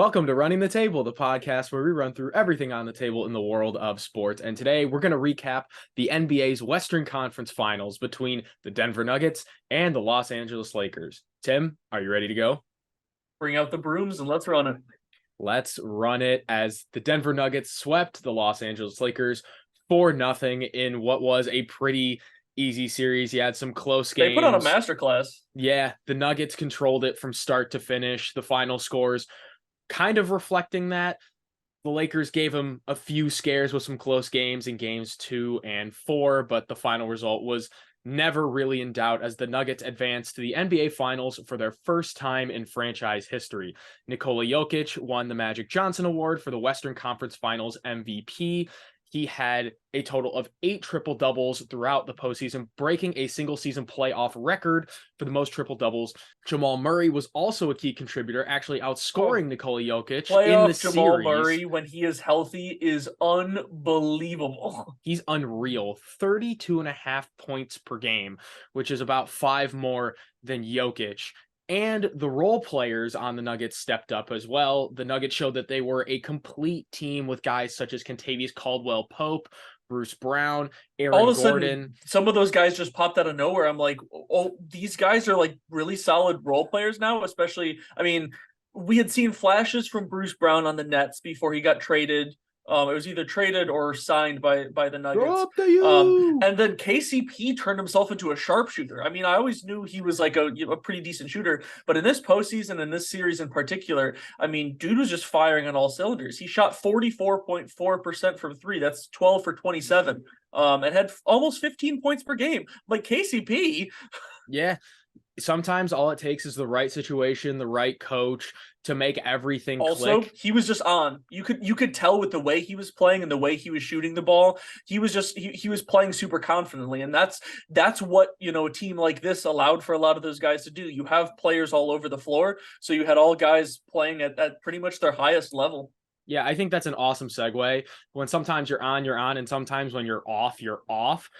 Welcome to Running the Table, the podcast where we run through everything on the table in the world of sports. And today we're going to recap the NBA's Western Conference Finals between the Denver Nuggets and the Los Angeles Lakers. Tim, are you ready to go? Bring out the brooms and let's run it. Let's run it as the Denver Nuggets swept the Los Angeles Lakers 4-0 in what was a pretty easy series. You had some close games. They put on a masterclass. Yeah, the Nuggets controlled it from start to finish. The final scores kind of reflecting that. The Lakers gave them a few scares with some close games in games 2 and 4, but the final result was never really in doubt as the Nuggets advanced to the NBA Finals for their first time in franchise history. Nikola Jokic won the Magic Johnson Award for the Western Conference Finals MVP. He had a total of 8 triple-doubles throughout the postseason, breaking a single-season playoff record for the most triple-doubles. Jamal Murray was also a key contributor, actually outscoring Nikola Jokic in the series. Jamal Murray, when he is healthy, is unbelievable. He's unreal. 32.5 points per game, which is about 5 more than Jokic. And the role players on the Nuggets stepped up as well. The Nuggets showed that they were a complete team with guys such as Kentavious Caldwell-Pope, Bruce Brown, Aaron Gordon. Sudden, some of those guys just popped out of nowhere. I'm like, oh, these guys are like really solid role players now, especially, I mean, we had seen flashes from Bruce Brown on the Nets before he got traded. It was either traded or signed by the Nuggets. And then KCP turned himself into a sharpshooter. I mean, I always knew he was like a pretty decent shooter, but in this postseason, in this series in particular, I mean, dude was just firing on all cylinders. He shot 44.4% from three. That's 12 for 27. And had almost 15 points per game. Like KCP. Yeah. Sometimes all it takes is the right situation, the right coach to make everything also, click. He was just on. You could tell with the way he was playing and the way he was shooting the ball. He was just he was playing super confidently, and that's what, a team like this allowed for a lot of those guys to do. You have players all over the floor, so you had all guys playing at pretty much their highest level. Yeah, I think that's an awesome segue. When sometimes you're on, and sometimes when you're off.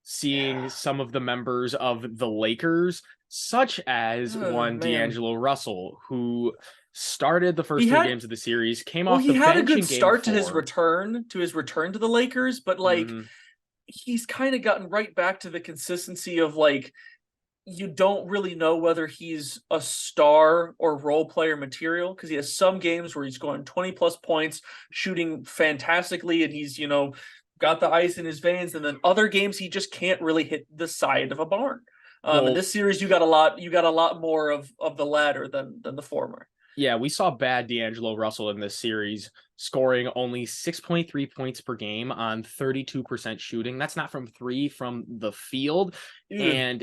Seeing some of the members of the Lakers, such as D'Angelo Russell, who started the first 3 games of the series, came off the bench. He had a good start to his return to the Lakers, but he's kind of gotten right back to the consistency of like, you don't really know whether he's a star or role player material, because he has some games where he's going 20 plus points, shooting fantastically, and he's, got the ice in his veins, and then other games he just can't really hit the side of a barn. In this series, you got a lot more of the latter than the former. Yeah, we saw bad D'Angelo Russell in this series, scoring only 6.3 points per game on 32% shooting. That's not from 3, from the field. And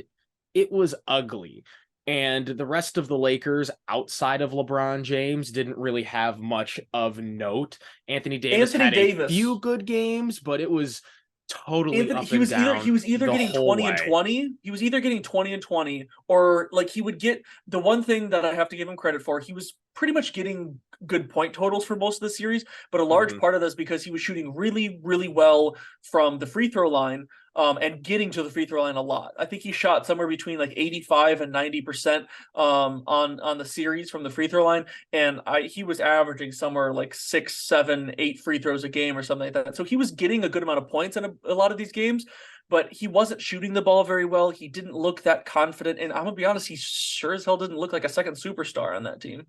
it was ugly. And the rest of the Lakers outside of LeBron James didn't really have much of note. Anthony Davis had a few good games, but it was totally up and down. He was either getting 20 and 20. He was either getting 20 and 20, or like he would get the one thing that I have to give him credit for. He was pretty much getting good point totals for most of the series, but a large part of this because he was shooting really, really well from the free throw line. And getting to the free throw line a lot. I think he shot somewhere between like 85 and 90% on the series from the free throw line, and he was averaging somewhere like 6, 7, 8 free throws a game or something like that. So he was getting a good amount of points in a lot of these games, but he wasn't shooting the ball very well. He didn't look that confident, and I'm gonna be honest, he sure as hell didn't look like a second superstar on that team.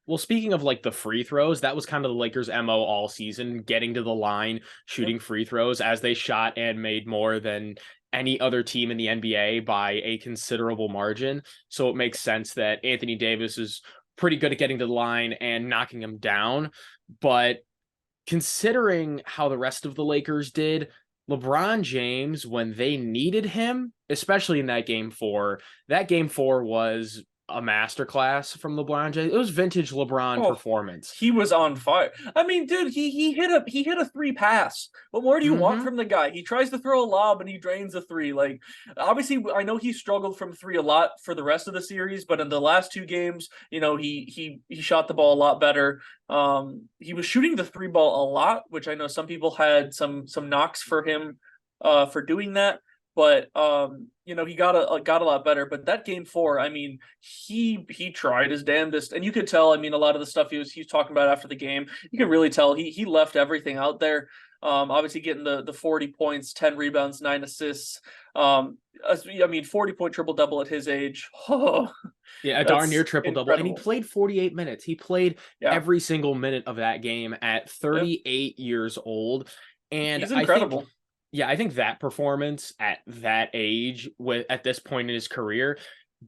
Well, speaking of like the free throws, that was kind of the Lakers' MO all season, getting to the line, shooting free throws, as they shot and made more than any other team in the NBA by a considerable margin. So it makes sense that Anthony Davis is pretty good at getting to the line and knocking them down. But considering how the rest of the Lakers did, LeBron James, when they needed him, especially in that game 4 was a masterclass from LeBron James. It was vintage LeBron performance. He was on fire. I mean, dude, he hit a 3 pass. What more do you want from the guy? He tries to throw a lob and he drains a 3. Like, obviously, I know he struggled from 3 a lot for the rest of the series, but in the last 2 games, he shot the ball a lot better. He was shooting the 3 ball a lot, which I know some people had some knocks for him for doing that. but he got a lot better. But that game 4, I mean, he tried his damnedest, and you could tell. I mean, a lot of the stuff he was talking about after the game, you can really tell he left everything out there. Obviously getting the 40 points, 10 rebounds, 9 assists. I mean, 40-point triple double at his age. Oh, Yeah, a darn that's near triple double. And he incredible. played 48 minutes. He played Yeah, every single minute of that game at yeah, 38 years old. And he's I think, incredible. yeah, I think that performance at that age, with at this point in his career,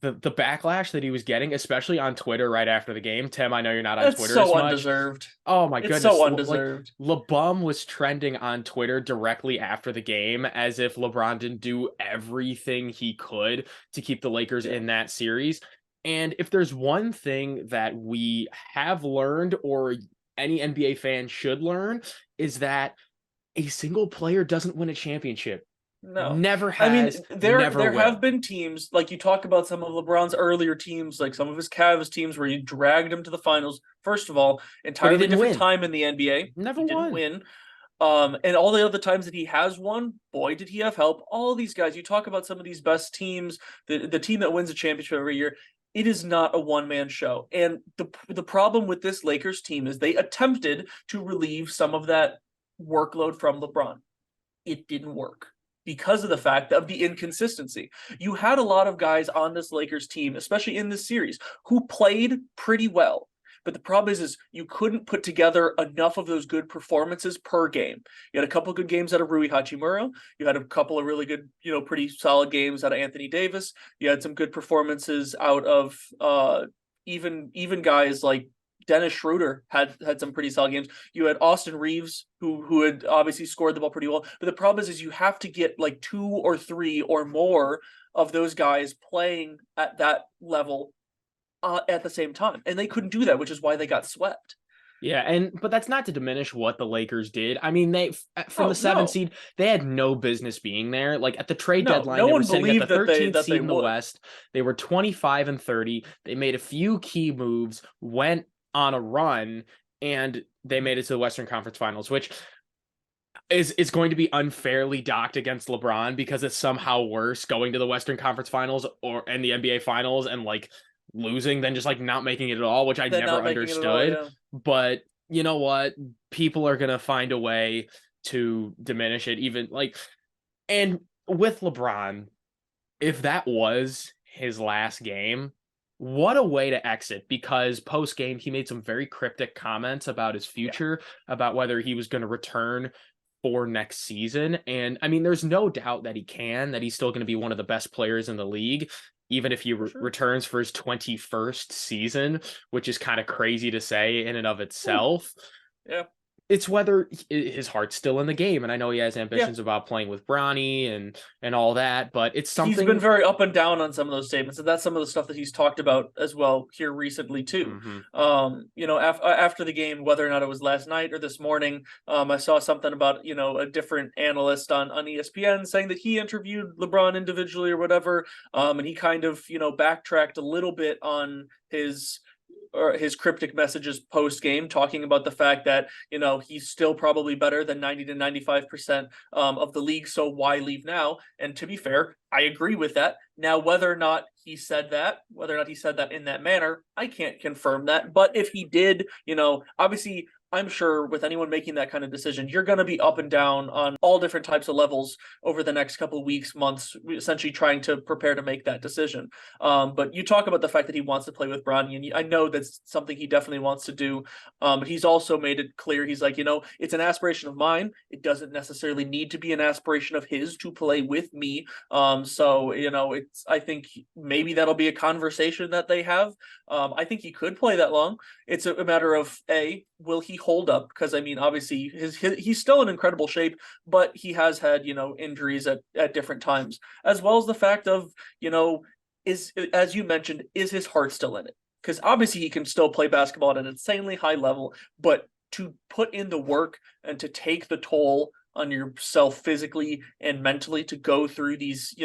the backlash that he was getting, especially on Twitter right after the game. Tim, I know you're not on It's Twitter as so much. undeserved. Oh my It's goodness. so Like, undeserved. LeBum was trending on Twitter directly after the game as if LeBron didn't do everything he could to keep the Lakers Yeah. in that series. And if there's one thing that we have learned, or any NBA fan should learn, is that a single player doesn't win a championship. No. Never I mean, has, there never there have will. been teams, like you talk about some of LeBron's earlier teams, like some of his Cavs teams where he dragged him to the finals. First of all, But he entirely didn't different win. time in the NBA. Never He didn't won. win. And all the other times that he has won, boy, did he have help. All these guys, you talk about some of these best teams, the team that wins a championship every year, it is not a one-man show. And the problem with this Lakers team is they attempted to relieve some of that workload from LeBron. It didn't work because of the fact of the inconsistency. You had a lot of guys on this Lakers team, especially in this series, who played pretty well. But the problem is you couldn't put together enough of those good performances per game. You had a couple of good games out of Rui Hachimura. You had a couple of really good, pretty solid games out of Anthony Davis. You had some good performances out of even guys like Dennis Schroeder had some pretty solid games. You had Austin Reeves, who had obviously scored the ball pretty well. But the problem is you have to get like 2 or 3 or more of those guys playing at that level at the same time, and they couldn't do that, which is why they got swept. Yeah, but that's not to diminish what the Lakers did. I mean, from the Oh seventh no, seed, they had no business being there. Like at the trade no, deadline, no they were one sitting at the believed that 13th they seed in the would. West. They were 25 and 30. They made a few key moves, went on a run, and they made it to the Western Conference Finals, which is going to be unfairly docked against LeBron because it's somehow worse going to the Western Conference Finals or and the NBA Finals and like losing than just like not making it at all, which I They're never not making it at all. understood. Yeah, But you know what? People are gonna find a way to diminish it, even like, and with LeBron, if that was his last game, what a way to exit, because post game he made some very cryptic comments about his yeah, future, about whether he was going to return for next season. And I mean, there's no doubt that he can, that he's still going to be one of the best players in the league, even if he for sure. returns for his 21st season, which is kind of crazy to say in and of Whew. itself. Yeah, It's whether his heart's still in the game, and I know he has yeah. ambitions about playing with Bronny and all that, but it's He's been something. very up and down on some of those statements, and that's some of the stuff that he's talked about as well here recently too. Mhm. After the game, whether or not it was last night or this morning, I saw something about a different analyst on ESPN saying that he interviewed LeBron individually or whatever, and he kind of backtracked a little bit on his cryptic messages post game, talking about the fact that he's still probably better than 90 to 95% of the league. So why leave now? And to be fair, I agree with that. Now, whether or not he said that, in that manner, I can't confirm that. But if he did, obviously, I'm sure with anyone making that kind of decision, you're going to be up and down on all different types of levels over the next couple of weeks, months, essentially trying to prepare to make that decision. But you talk about the fact that he wants to play with Bronny, and I know that's something he definitely wants to do. But he's also made it clear, he's like, it's an aspiration of mine. It doesn't necessarily need to be an aspiration of his to play with me. So I think maybe that'll be a conversation that they have. I think he could play that long. It's a matter of will he hold up? Because I mean, obviously, he's still in incredible shape, but he has had injuries at different times, as well as the fact of is, as you mentioned, is his heart still in it? Because obviously he can still play basketball at an insanely high level, but to put in the work and to take the toll on yourself physically and mentally to go through these,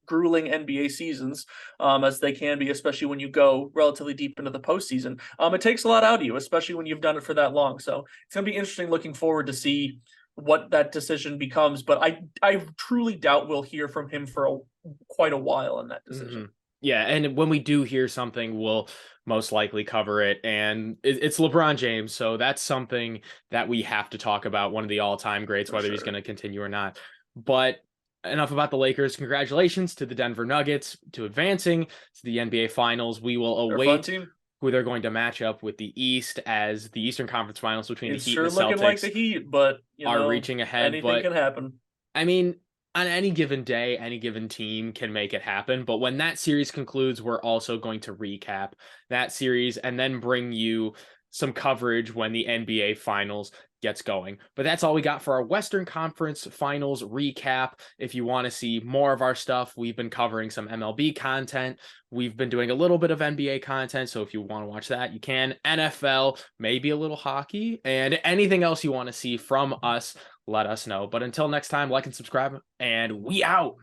grueling NBA seasons, as they can be, especially when you go relatively deep into the postseason. It takes a lot out of you, especially when you've done it for that long. So it's going to be interesting looking forward to see what that decision becomes, but I truly doubt we'll hear from him for quite a while in that decision. Yeah, and when we do hear something, we'll most likely cover it. And it's LeBron James, so that's something that we have to talk about. One of the all-time greats, For whether he's sure. going to continue or not. But enough about the Lakers. Congratulations to the Denver Nuggets to advancing to the NBA Finals. We will They're a fun await team. who they're going to match up with the East, as the Eastern Conference Finals between It's the Heat and sure the looking like Celtics the Heat, but are reaching ahead. anything But can happen. I mean, on any given day, any given team can make it happen. But when that series concludes, we're also going to recap that series and then bring you some coverage when the NBA Finals gets going. But that's all we got for our Western Conference Finals recap. If you want to see more of our stuff, we've been covering some MLB content. We've been doing a little bit of NBA content. So if you want to watch that, you can. NFL, maybe a little hockey, and anything else you want to see from us, let us know. But until next time, like and subscribe, and we out.